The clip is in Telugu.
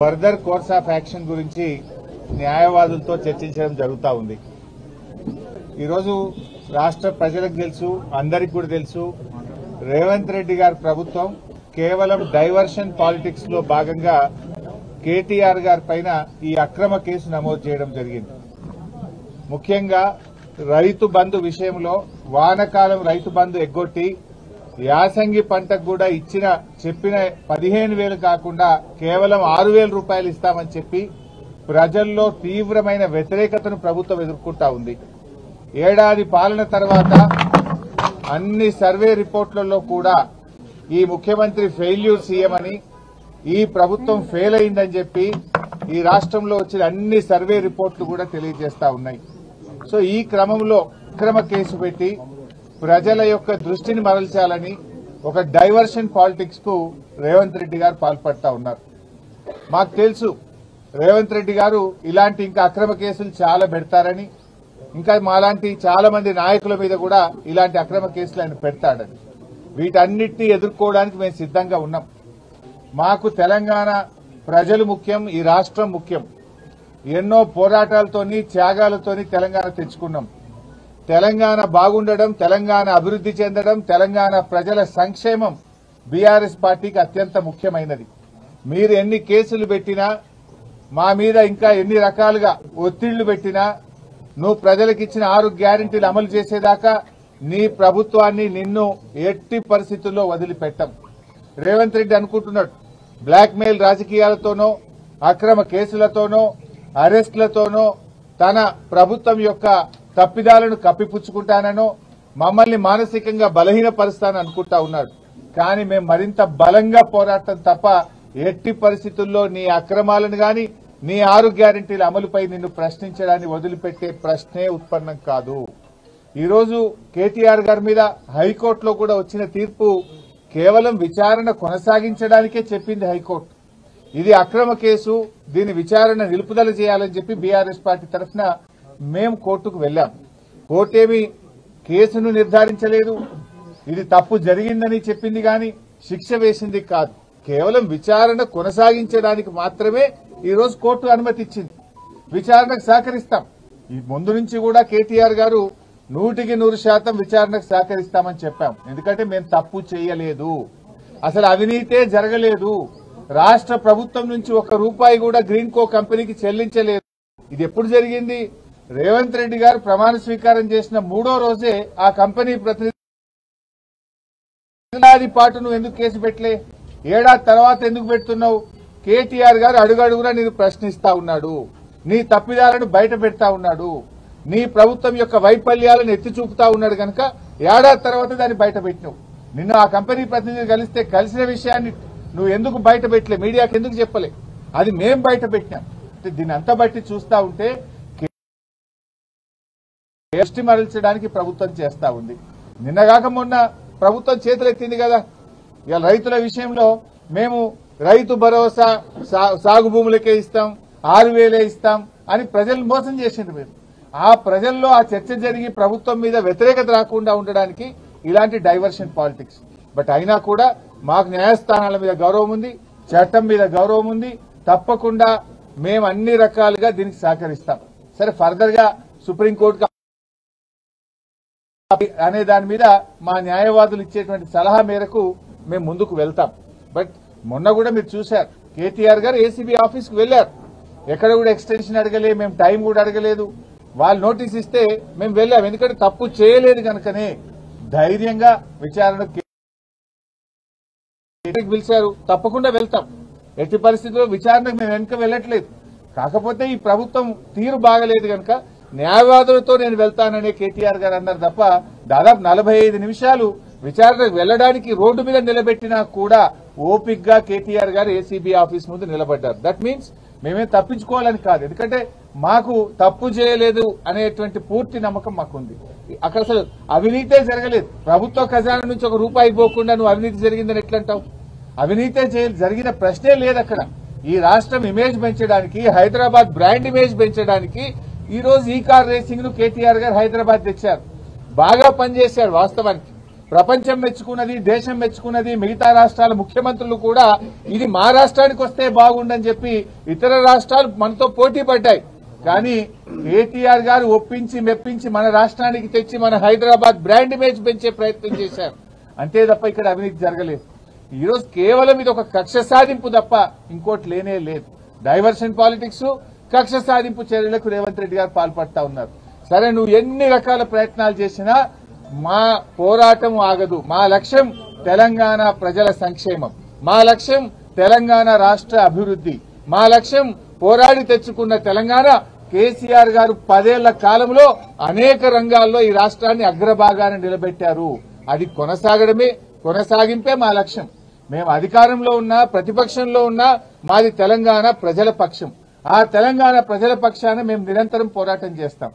ఫర్దర్ కోర్స్ ఆఫ్ యాక్షన్ గురించి న్యాయవాదులతో చర్చించడం జరుగుతూ ఉంది. ఈరోజు రాష్ట్ర ప్రజలకు తెలుసు, అందరికి కూడా తెలుసు, రేవంత్ రెడ్డి గారి ప్రభుత్వం కేవలం డైవర్షన్ పాలిటిక్స్ లో భాగంగా కేటీఆర్ గారి పైన ఈ అక్రమ కేసు నమోదు చేయడం జరిగింది. ముఖ్యంగా రైతు బంధు విషయంలో వానకాలం రైతు బంధు ఎగ్గొట్టి యాసంగి పంటకు కూడా చెప్పిన 15,000 కాకుండా కేవలం 6,000 రూపాయలు ఇస్తామని చెప్పి ప్రజల్లో తీవ్రమైన వ్యతిరేకతను ప్రభుత్వం ఎదుర్కొంటా ఉంది. ఏడాది పాలన తర్వాత అన్ని సర్వే రిపోర్టులలో కూడా ఈ ముఖ్యమంత్రి ఫెయిల్యూర్ సీఎం అని, ఈ ప్రభుత్వం ఫెయిల్ అయిందని చెప్పి ఈ రాష్ట్రంలో వచ్చిన అన్ని సర్వే రిపోర్టులు కూడా తెలియజేస్తా ఉన్నాయి. సో ఈ క్రమంలో అక్రమ కేసు పెట్టి ప్రజల యొక్క దృష్టిని మరల్చాలని ఒక డైవర్షన్ పాలిటిక్స్ కు రేవంత్ రెడ్డి గారు పాల్పడతా ఉన్నారు. మాకు తెలుసు రేవంత్ రెడ్డి గారు ఇలాంటి ఇంకా అక్రమ కేసులు చాలా పెడతారని, ఇంకా మాలాంటి చాలా మంది నాయకుల మీద కూడా ఇలాంటి అక్రమ కేసులు ఆయన పెడతాడని. వీటన్నిటినీ ఎదుర్కోవడానికి మేము సిద్ధంగా ఉన్నాం. మాకు తెలంగాణ ప్రజలు ముఖ్యం, ఈ రాష్ట్రం ముఖ్యం. ఎన్నో పోరాటాలతోని త్యాగాలతోని తెలంగాణ తెచ్చుకున్నాం. తెలంగాణ బాగుండడం, తెలంగాణ అభివృద్ది చెందడం, తెలంగాణ ప్రజల సంక్షేమం బీఆర్ఎస్ పార్టీకి అత్యంత ముఖ్యమైనది. మీరు ఎన్ని కేసులు పెట్టినా, మా మీద ఇంకా ఎన్ని రకాలుగా ఒత్తిళ్లు పెట్టినా, నువ్వు ప్రజలకిచ్చిన 6 గ్యారెంటీలు అమలు చేసేదాకా నీ ప్రభుత్వాన్ని నిన్ను ఎట్టి పరిస్థితుల్లో వదిలిపెట్టం. రేవంత్ రెడ్డి అనుకుంటున్నాడు బ్లాక్ మెయిల్ రాజకీయాలతోనో, అక్రమ కేసులతోనో, అరెస్టులతోనో తన ప్రభుత్వం యొక్క తప్పిదాలను కప్పిపుచ్చుకుంటానో, మమ్మల్ని మానసికంగా బలహీనపరుస్తానని అనుకుంటా ఉన్నాడు. కానీ మేము మరింత బలంగా పోరాటం తప్ప ఎట్టి పరిస్థితుల్లో నీ అక్రమాలను గాని, నీ 6 గ్యారెంటీల అమలుపై నిన్ను ప్రశ్నించడాన్ని వదిలిపెట్టే ప్రశ్నే ఉత్పన్నం కాదు. ఈరోజు కేటీఆర్ గారి మీద హైకోర్టులో కూడా వచ్చిన తీర్పు కేవలం విచారణ కొనసాగించడానికే చెప్పింది హైకోర్టు. ఇది అక్రమ కేసు, దీని విచారణ నిలుపుదల చేయాలని చెప్పి బీఆర్ఎస్ పార్టీ తరఫున మేము కోర్టుకు వెళ్లాం. కోర్టేమీ కేసును నిర్ధారించలేదు, ఇది తప్పు జరిగిందని చెప్పింది గాని శిక్ష వేసింది కాదు. కేవలం విచారణ కొనసాగించడానికి మాత్రమే ఈరోజు కోర్టు అనుమతి ఇచ్చింది. విచారణకు సహకరిస్తాం. ఈ ముందు నుంచి కూడా కేటీఆర్ గారు 100% విచారణకు సహకరిస్తామని చెప్పాం. ఎందుకంటే మేము తప్పు చేయలేదు, అసలు అవినీతే జరగలేదు, రాష్ట్ర ప్రభుత్వం నుంచి 1 రూపాయి కూడా గ్రీన్ కో కంపెనీకి చెల్లించలేదు. ఇది ఎప్పుడు జరిగింది? రేవంత్ రెడ్డి గారు ప్రమాణ స్వీకారం చేసిన 3వ రోజే ఆ కంపెనీ ప్రతినిధి ఏడాది పాటు నువ్వు ఎందుకు కేసు పెట్టలే, ఏడాది తర్వాత ఎందుకు పెడుతున్నావు? కేటీఆర్ గారు అడుగడుగునా నేను ప్రశ్నిస్తా ఉన్నాడు, నీ తప్పిదాలను బయట పెడతా ఉన్నాడు, నీ ప్రభుత్వం యొక్క వైఫల్యాలను ఎత్తి చూపుతా ఉన్నాడు కనుక ఏడాది తర్వాత దాన్ని బయట పెట్టినావు. నిన్ను ఆ కంపెనీ ప్రతినిధి కలిసిన విషయాన్ని నువ్వు ఎందుకు బయట పెట్టలే, మీడియాకి ఎందుకు చెప్పలే? అది మేం బయట పెట్టినాం. అంటే దీన్ని అంతా బట్టి చూస్తా ఉంటే దృష్టి మరల్చడానికి ప్రభుత్వం చేస్తా ఉంది. నిన్నగాక మొన్న ప్రభుత్వం చేతులెత్తింది కదా. ఇవాళ రైతుల విషయంలో మేము రైతు భరోసా సాగు భూములకే ఇస్తాం, 6,000 ఇస్తాం అని ప్రజలను మోసం చేసింది. మీరు ఆ ప్రజల్లో ఆ చర్చ జరిగి ప్రభుత్వం మీద వ్యతిరేకత రాకుండా ఉండడానికి ఇలాంటి డైవర్షన్ పాలిటిక్స్. బట్ అయినా కూడా మాకు న్యాయస్థానాల మీద గౌరవం ఉంది, చట్టం మీద గౌరవం ఉంది. తప్పకుండా మేము అన్ని రకాలుగా దీనికి సహకరిస్తాం. సరే, ఫర్దర్ గా సుప్రీంకోర్టుకు అనే దాని మీద మా న్యాయవాదులు ఇచ్చేటువంటి సలహా మేరకు మేము ముందుకు వెళ్తాం. బట్ మొన్న కూడా మీరు చూశారు, కేటీఆర్ గారు ఏసీబీ ఆఫీస్కి వెళ్లారు. ఎక్కడ కూడా ఎక్స్టెన్షన్ అడగలే, మేము టైం కూడా అడగలేదు. వాళ్ళు నోటీస్ ఇస్తే మేము వెళ్ళాం. ఎందుకంటే తప్పు చేయలేదు కనుకనే ధైర్యంగా విచారణకు పిలిచారు. తప్పకుండా వెళ్తాం. ఎట్టి పరిస్థితుల్లో విచారణకు మేము వెనుక వెళ్ళట్లేదు. కాకపోతే ఈ ప్రభుత్వం తీరు బాగలేదు కనుక న్యాయవాదులతో నేను వెళ్తాననే కేటీఆర్ గారు అన్నారు తప్ప దాదాపు 45 నిమిషాలు విచారణకు వెళ్లడానికి రోడ్డు మీద నిలబెట్టినా కూడా ఓపిక్గా కేటీఆర్ గారు ఏసీబీ ఆఫీస్ ముందు నిలబడ్డారు. దట్ మీన్స్ మేమేం తప్పించుకోవాలని కాదు, ఎందుకంటే మాకు తప్పు చేయలేదు అనేటువంటి పూర్తి నమ్మకం మాకుంది. అక్కడ అసలు అవినీతే జరగలేదు. ప్రభుత్వ ఖజానా నుంచి 1 రూపాయి పోకుండా నువ్వు అవినీతి జరిగిందని ఎట్లంటావు? అవినీతే జరిగిన ప్రశ్నే లేదు అక్కడ. ఈ రాష్ట్రం ఇమేజ్ పెంచడానికి, హైదరాబాద్ బ్రాండ్ ఇమేజ్ పెంచడానికి ఈ రోజు ఈ కార్ రేసింగ్ ను కేటీఆర్ గారు హైదరాబాద్ తెచ్చారు. బాగా పనిచేశారు. వాస్తవానికి ప్రపంచం మెచ్చుకున్నది, దేశం మెచ్చుకున్నది, మిగతా రాష్ట్రాల ముఖ్యమంత్రులు కూడా ఇది మా రాష్ట్రానికి వస్తే బాగుండని చెప్పి ఇతర రాష్ట్రాలు మనతో పోటీ పడ్డాయి. కానీ కేటీఆర్ గారు ఒప్పించి మెప్పించి మన రాష్ట్రానికి తెచ్చి మన హైదరాబాద్ బ్రాండ్ ఇమేజ్ పెంచే ప్రయత్నం చేశారు. అంతే తప్ప ఇక్కడ అవినీతి జరగలేదు. ఈరోజు కేవలం ఇది ఒక కక్ష సాధింపు తప్ప ఇంకోటి లేనే లేదు. డైవర్షన్ పాలిటిక్స్, కక్ష సాధింపు చర్యలకు రేవంత్ రెడ్డి గారు పాల్పడతా ఉన్నారు. సరే, నువ్వు ఎన్ని రకాల ప్రయత్నాలు చేసినా మా పోరాటం ఆగదు. మా లక్ష్యం తెలంగాణ ప్రజల సంక్షేమం, మా లక్ష్యం తెలంగాణ రాష్ట్ర అభివృద్ధి, మా లక్ష్యం పోరాడి తెచ్చుకున్న తెలంగాణ. కేసీఆర్ గారు 10 ఏళ్ల కాలంలో అనేక రంగాల్లో ఈ రాష్ట్రాన్ని అగ్రభాగాన నిలబెట్టారు. అది కొనసాగింపే మా లక్ష్యం. మేము అధికారంలో ఉన్నా ప్రతిపక్షంలో ఉన్నా మాది తెలంగాణ ప్రజల పక్షం. ఆ తెలంగాణ ప్రజల పక్షాన మేము నిరంతరం పోరాటం చేస్తాం.